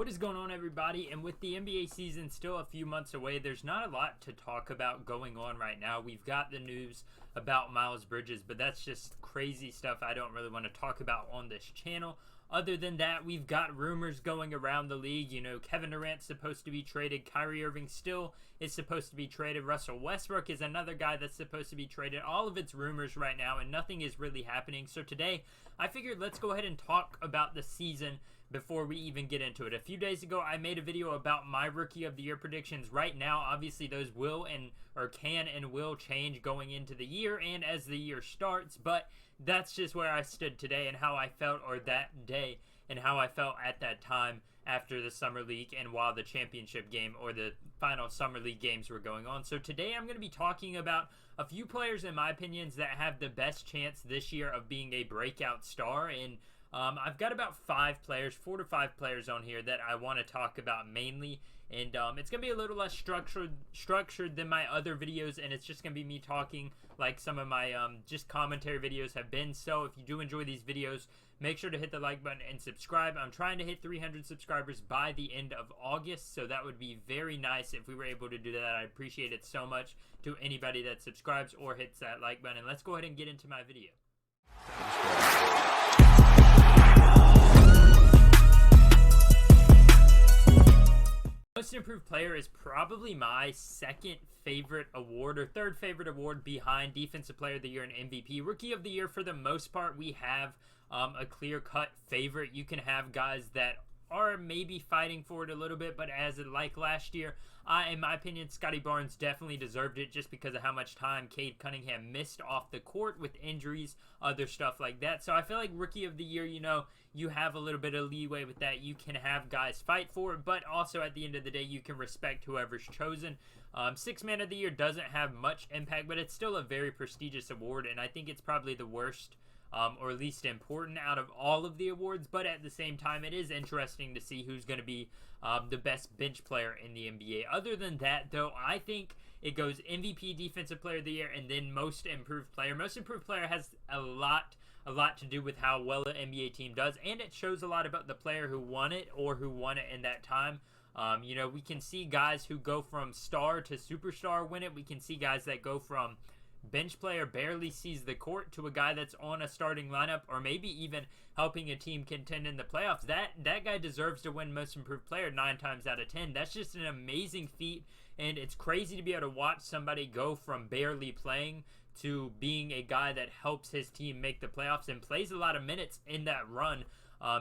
What is going on, everybody? And with the NBA season still a few months away, there's not a lot to talk about going on right now. We've got the news about Miles Bridges, but that's just crazy stuff I don't really want to talk about on this channel. Other than that, we've got rumors going around the league. You know, Kevin Durant's supposed to be traded. Kyrie Irving still is supposed to be traded. Russell Westbrook is another guy that's supposed to be traded. All of it's rumors right now, and nothing is really happening. So today, I figured let's go ahead and talk about the season before we even get into it. A few days ago, I made a video about my Rookie of the Year predictions. Right now, obviously, those can and will change going into the year and as the year starts, but that's just where I stood today and how I felt, or that day, and how I felt at that time after the Summer League and while the championship game or the final Summer League games were going on. So today I'm going to be talking about a few players, in my opinions, that have the best chance this year of being a breakout star, and I've got about 4 to 5 players on here that I want to talk about mainly, and it's going to be a little less structured than my other videos, and it's just going to be me talking like some of my just commentary videos have been. So if you do enjoy these videos, make sure to hit the like button and subscribe. I'm trying to hit 300 subscribers by the end of August, so that would be very nice if we were able to do that. I'd appreciate it so much to anybody that subscribes or hits that like button. Let's go ahead and get into my video. Most Improved Player is probably my second favorite award, or third favorite award, behind Defensive Player of the Year and MVP. Rookie of the Year, for the most part, we have a clear-cut favorite. You can have guys that are maybe fighting for it a little bit, but as like last year, in my opinion, Scottie Barnes definitely deserved it just because of how much time Cade Cunningham missed off the court with injuries, other stuff like that. So I feel like Rookie of the Year, you know, you have a little bit of leeway with that. You can have guys fight for it, but also at the end of the day, you can respect whoever's chosen. Sixth Man of the Year doesn't have much impact, but it's still a very prestigious award, and I think it's probably the worst or least important out of all of the awards, but at the same time, it is interesting to see who's going to be the best bench player in the NBA. Other than that, though, I think it goes MVP, Defensive Player of the Year, and then Most Improved Player. Most Improved Player has a lot to do with how well an NBA team does, and it shows a lot about the player who won it or who won it in that time. You know, we can see guys who go from star to superstar win it. We can see guys that go from bench player barely sees the court to a guy that's on a starting lineup, or maybe even helping a team contend in the playoffs. That guy deserves to win Most Improved Player 9 times out of 10. That's just an amazing feat, and it's crazy to be able to watch somebody go from barely playing to being a guy that helps his team make the playoffs and plays a lot of minutes in that run.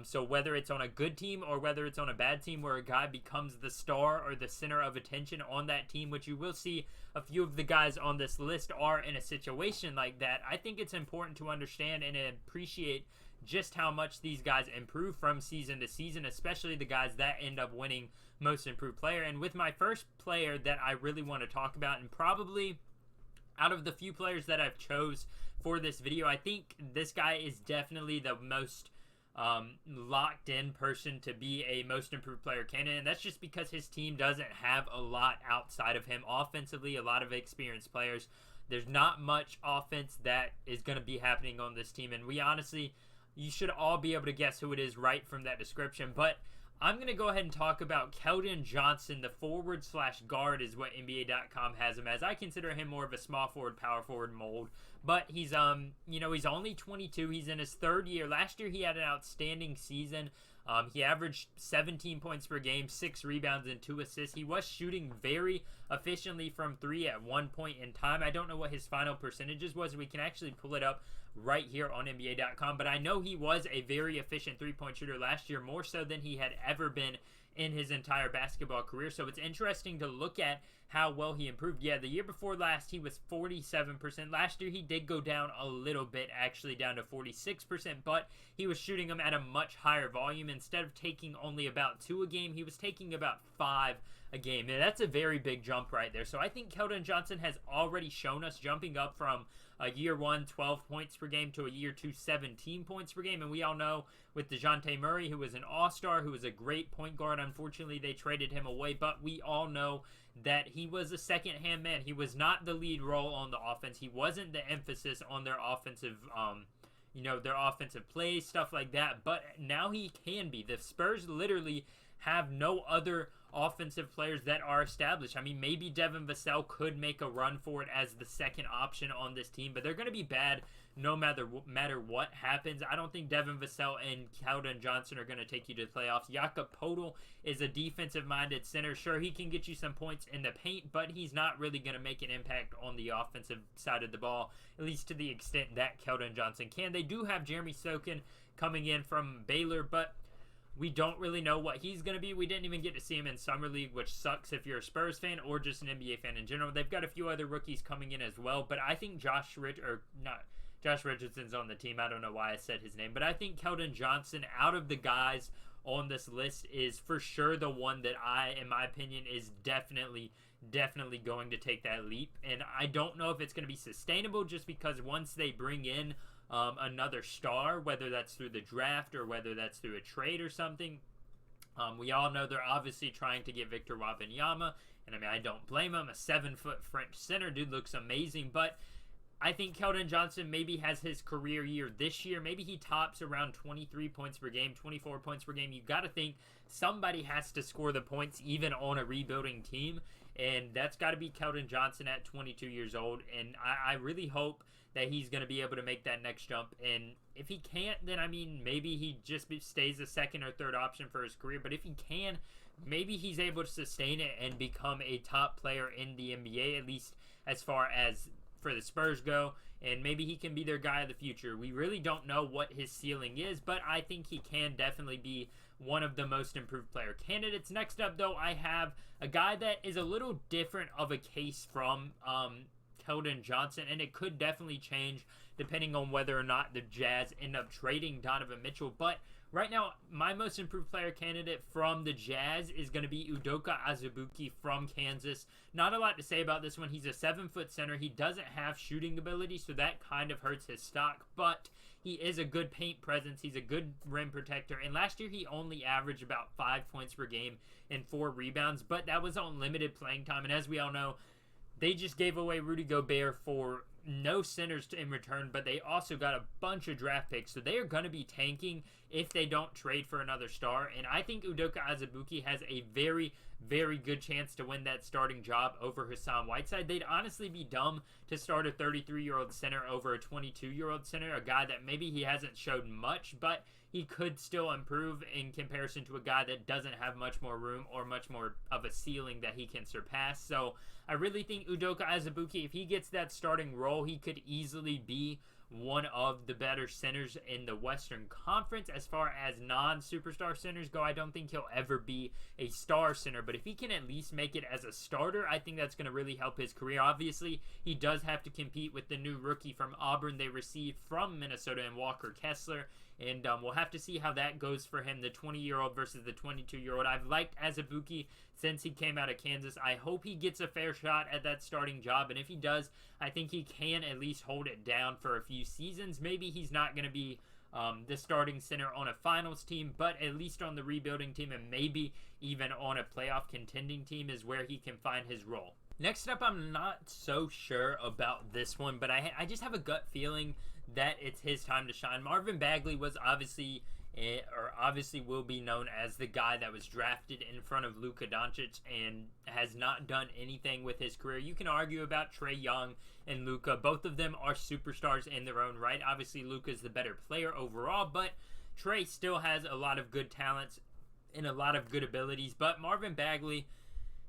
So whether it's on a good team or whether it's on a bad team where a guy becomes the star or the center of attention on that team, which you will see a few of the guys on this list are in a situation like that, I think it's important to understand and appreciate just how much these guys improve from season to season, especially the guys that end up winning Most Improved Player. And with my first player that I really want to talk about, and probably out of the few players that I've chose for this video, I think this guy is definitely the most locked in person to be a Most Improved Player candidate, and that's just because his team doesn't have a lot outside of him offensively. A lot of experienced players. There's not much offense that is going to be happening on this team, and we honestly, you should all be able to guess who it is right from that description. But I'm going to go ahead and talk about Keldon Johnson, the forward/guard is what NBA.com has him as. I consider him more of a small forward, power forward mold, but he's you know, he's only 22. He's in his third year. Last year he had an outstanding season. He averaged 17 points per game, 6 rebounds, and 2 assists. He was shooting very efficiently from 3 at one point in time. I don't know what his final percentages was. We can actually pull it up right here on NBA.com, but I know he was a very efficient three-point shooter last year, more so than he had ever been in his entire basketball career. So it's interesting to look at how well he improved. Yeah, the year before last, he was 47%. Last year, he did go down a little bit, actually down to 46%, but he was shooting them at a much higher volume. Instead of taking only about 2 a game, he was taking about 5 a game. And that's a very big jump right there. So I think Keldon Johnson has already shown us jumping up from a year 1, 12 points per game to a year 2, 17 points per game. And we all know with DeJounte Murray, who was an all-star, who was a great point guard, unfortunately they traded him away, but we all know that he was a second-hand man. He was not the lead role on the offense. He wasn't the emphasis on their offensive you know, their offensive plays, stuff like that. But now he can be. The Spurs literally have no other offensive players that are established. I mean, maybe Devin Vassell could make a run for it as the second option on this team, but they're going to be bad no matter what happens. I don't think Devin Vassell and Keldon Johnson are going to take you to the playoffs. Jakob Poeltl is a defensive-minded center. Sure, he can get you some points in the paint, but he's not really going to make an impact on the offensive side of the ball, at least to the extent that Keldon Johnson can. They do have Jeremy Sokin coming in from Baylor, but we don't really know what he's going to be. We didn't even get to see him in Summer League, which sucks if you're a Spurs fan or just an NBA fan in general. They've got a few other rookies coming in as well, but I think Josh Richardson's on the team. I don't know why I said his name, but I think Keldon Johnson, out of the guys on this list, is for sure the one that in my opinion, is definitely going to take that leap. And I don't know if it's going to be sustainable, just because once they bring in another star, whether that's through the draft or whether that's through a trade or something. We all know they're obviously trying to get Victor Wembanyama, and I mean, I don't blame him. A 7-foot French center, dude looks amazing, but I think Keldon Johnson maybe has his career year this year. Maybe he tops around 23 points per game, 24 points per game. You got to think somebody has to score the points even on a rebuilding team, and that's got to be Keldon Johnson at 22 years old, and I really hope that he's going to be able to make that next jump. And if he can't, then I mean, maybe he just stays a second or third option for his career. But if he can, maybe he's able to sustain it and become a top player in the NBA, at least as far as for the Spurs go. And maybe he can be their guy of the future. We really don't know what his ceiling is, but I think he can definitely be one of the most improved player candidates. Next up, though, I have a guy that is a little different of a case from Keldon Johnson, and it could definitely change depending on whether or not the Jazz end up trading Donovan Mitchell. But right now, my most improved player candidate from the Jazz is going to be Udoka Azubuike from Kansas. Not a lot to say about this one. He's a 7-foot center. He doesn't have shooting ability, so that kind of hurts his stock, but he is a good paint presence. He's a good rim protector, and last year he only averaged about 5 points per game and 4 rebounds, but that was on limited playing time, and as we all know, they just gave away Rudy Gobert for no centers in return, but they also got a bunch of draft picks, so they are going to be tanking if they don't trade for another star. And I think Udoka Azubuike has a very, very good chance to win that starting job over Hassan Whiteside. They'd honestly be dumb to start a 33-year-old center over a 22-year-old center, a guy that maybe he hasn't showed much, but he could still improve in comparison to a guy that doesn't have much more room or much more of a ceiling that he can surpass. So I really think Udoka Azubuike, if he gets that starting role, he could easily be one of the better centers in the Western Conference. As far as non-superstar centers go, I don't think he'll ever be a star center, but if he can at least make it as a starter, I think that's going to really help his career. Obviously, he does have to compete with the new rookie from Auburn they received from Minnesota and Walker Kessler, and we'll have to see how that goes for him, the 20-year-old versus the 22-year-old. I've liked Azubuike since he came out of Kansas. I hope he gets a fair shot at that starting job, and if he does, I think he can at least hold it down for a few seasons. Maybe he's not going to be the starting center on a finals team, but at least on the rebuilding team and maybe even on a playoff contending team is where he can find his role. Next up, I'm not so sure about this one, but I just have a gut feeling that it's his time to shine. Marvin Bagley was obviously will be known as the guy that was drafted in front of Luka Doncic and has not done anything with his career. You can argue about Trae Young and Luka. Both of them are superstars in their own right. Obviously, Luka's the better player overall, but Trae still has a lot of good talents and a lot of good abilities. But Marvin Bagley,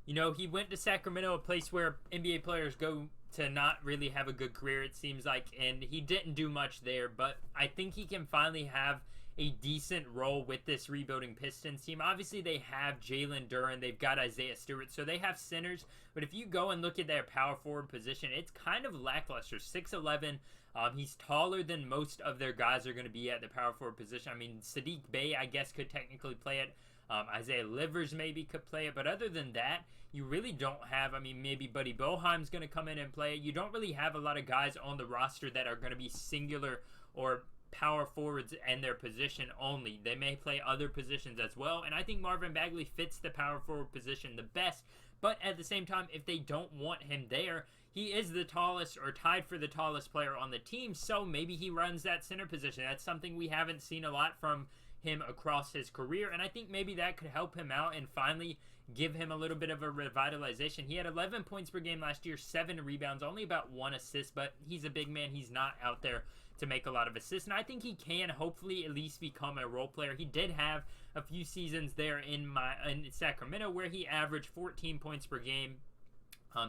you know, he went to Sacramento, a place where NBA players go to not really have a good career, it seems like, and he didn't do much there, but I think he can finally have a decent role with this rebuilding Pistons team. Obviously, they have Jalen Duren, they've got Isaiah Stewart, so they have centers, but if you go and look at their power forward position, it's kind of lackluster. 6'11", he's taller than most of their guys are going to be at the power forward position. I mean, Sadiq Bey, I guess, could technically play it. Isaiah Livers maybe could play it, but other than that, you really don't have, I mean, maybe Buddy Boeheim's going to come in and play it. You don't really have a lot of guys on the roster that are going to be singular or power forwards and their position only. They may play other positions as well, and I think Marvin Bagley fits the power forward position the best, but at the same time, if they don't want him there, he is the tallest or tied for the tallest player on the team, so maybe he runs that center position. That's something we haven't seen a lot from him across his career, and I think maybe that could help him out and finally give him a little bit of a revitalization. He had 11 points per game last year, 7 rebounds, only about 1 assist, but he's a big man. He's not out there to make a lot of assists, and I think he can hopefully at least become a role player. He did have a few seasons there in Sacramento where he averaged 14 points per game.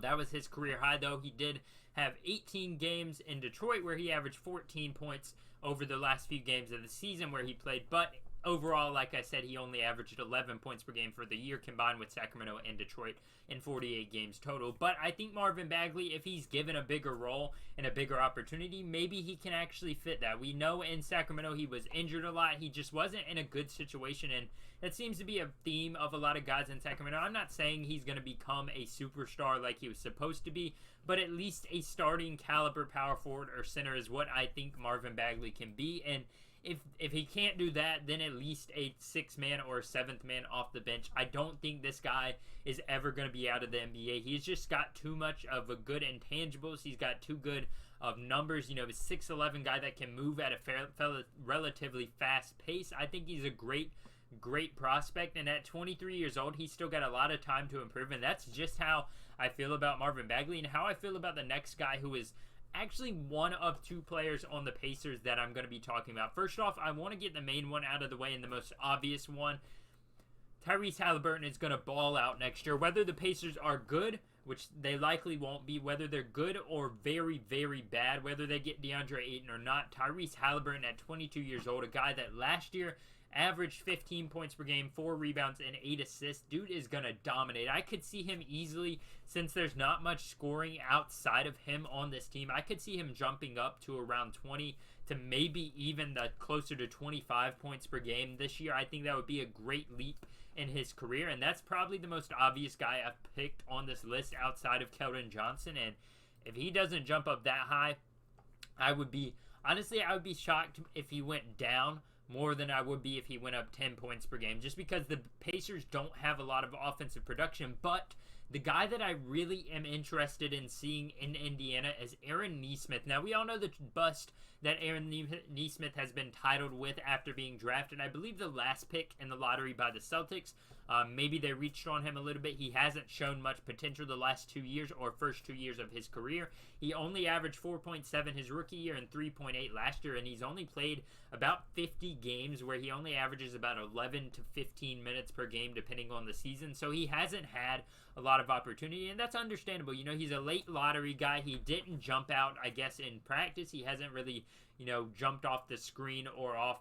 That was his career high, though. He did have 18 games in Detroit where he averaged 14 points over the last few games of the season where he played, but overall, like I said, he only averaged 11 points per game for the year combined with Sacramento and Detroit in 48 games total. But I think Marvin Bagley, if he's given a bigger role and a bigger opportunity, maybe he can actually fit that. We know in Sacramento he was injured a lot. He just wasn't in a good situation, and that seems to be a theme of a lot of guys in Sacramento. I'm not saying he's going to become a superstar like he was supposed to be, but at least a starting caliber power forward or center is what I think Marvin Bagley can be. And if he can't do that, then at least a 6th man or a 7th man off the bench. I don't think this guy is ever going to be out of the NBA. He's just got too much of a good intangibles. He's got too good of numbers. You know, a 6'11" guy that can move at a relatively fast pace. I think he's a great prospect, and at 23 years old, he's still got a lot of time to improve, and that's just how I feel about Marvin Bagley and how I feel about the next guy who is actually one of 2 players on the Pacers that I'm going to be talking about. First off, I want to get the main one out of the way and the most obvious one. Tyrese Haliburton is going to ball out next year. Whether the Pacers are good, which they likely won't be, whether they're good or very, very bad, whether they get DeAndre Ayton or not, Tyrese Haliburton at 22 years old, a guy that last year averaged 15 points per game, 4 rebounds, and 8 assists. Dude is going to dominate. I could see him easily, since there's not much scoring outside of him on this team, I could see him jumping up to around 20 to maybe even closer to 25 points per game this year. I think that would be a great leap in his career, and that's probably the most obvious guy I've picked on this list outside of Keldon Johnson. And if he doesn't jump up that high, I would be shocked if he went down more than I would be if he went up 10 points per game, just because the Pacers don't have a lot of offensive production. But the guy that I really am interested in seeing in Indiana is Aaron Nesmith. Now, we all know the bust that Aaron Nesmith has been titled with after being drafted. I believe the last pick in the lottery by the Celtics. Maybe they reached on him a little bit. He hasn't shown much potential the last 2 years or first 2 years of his career. He only averaged 4.7 his rookie year and 3.8 last year, and he's only played about 50 games where he only averages about 11 to 15 minutes per game depending on the season. So he hasn't had a lot of opportunity, and that's understandable. You know, he's a late lottery guy. He didn't jump out, I guess, in practice. He hasn't really, jumped off the screen or off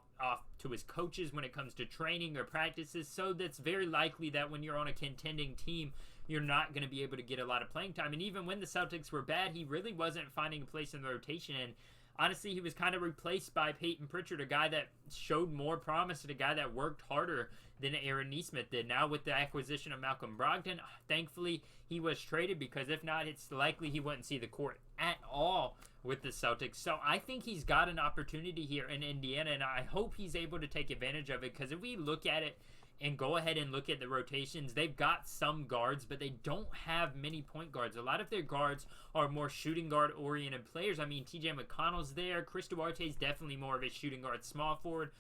to his coaches when it comes to training or practices. So that's very likely that when you're on a contending team, you're not going to be able to get a lot of playing time. And even when the Celtics were bad, he really wasn't finding a place in the rotation. And honestly, he was kind of replaced by Peyton Pritchard, a guy that showed more promise and a guy that worked harder than Aaron Nesmith did. Now with the acquisition of Malcolm Brogdon, thankfully he was traded, because if not, it's likely he wouldn't see the court at all with the Celtics. So I think he's got an opportunity here in Indiana, and I hope he's able to take advantage of it, because if we look at it and go ahead and look at the rotations, they've got some guards, but they don't have many point guards. A lot of their guards are more shooting guard oriented players. I mean, TJ McConnell's there. Chris Duarte's definitely more of a shooting guard small forward.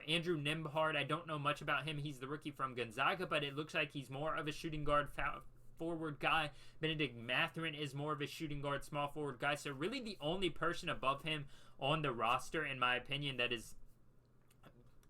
Andrew Nembhard, I don't know much about him. He's the rookie from Gonzaga, but it looks like he's more of a shooting guard forward guy. Benedict Mathurin is more of a shooting guard small forward guy. So really the only person above him on the roster, in my opinion, that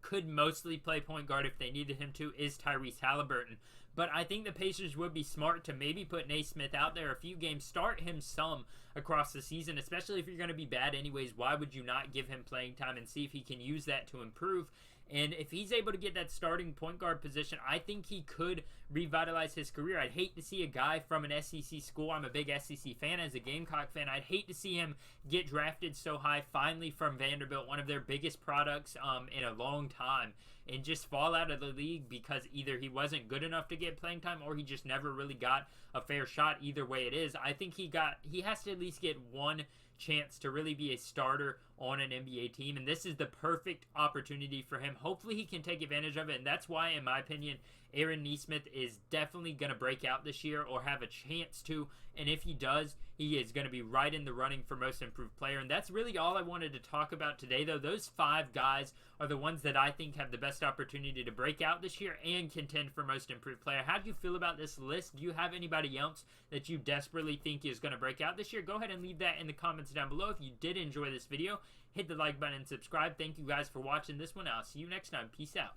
could mostly play point guard if they needed him to, is Tyrese Haliburton. But I think the Pacers would be smart to maybe put Nesmith out there a few games, start him some across the season, especially if you're going to be bad anyways. Why would you not give him playing time and see if he can use that to improve? And if he's able to get that starting point guard position, I think he could revitalize his career. I'd hate to see a guy from an SEC school. I'm a big SEC fan as a Gamecock fan. I'd hate to see him get drafted so high finally from Vanderbilt, one of their biggest products in a long time, and just fall out of the league because either he wasn't good enough to get playing time or he just never really got a fair shot. Either way it is, I think he has to at least get one chance to really be a starter on an NBA team, and this is the perfect opportunity for him. Hopefully he can take advantage of it, and that's why, in my opinion, Aaron Nesmith is definitely going to break out this year or have a chance to, and if he does, he is going to be right in the running for most improved player. And that's really all I wanted to talk about today, though. Those 5 guys are the ones that I think have the best opportunity to break out this year and contend for most improved player. How do you feel about this list? Do you have anybody else that you desperately think is going to break out this year? Go ahead and leave that in the comments down below. If you did enjoy this video, hit the like button and subscribe. Thank you guys for watching this one. I'll see you next time. Peace out.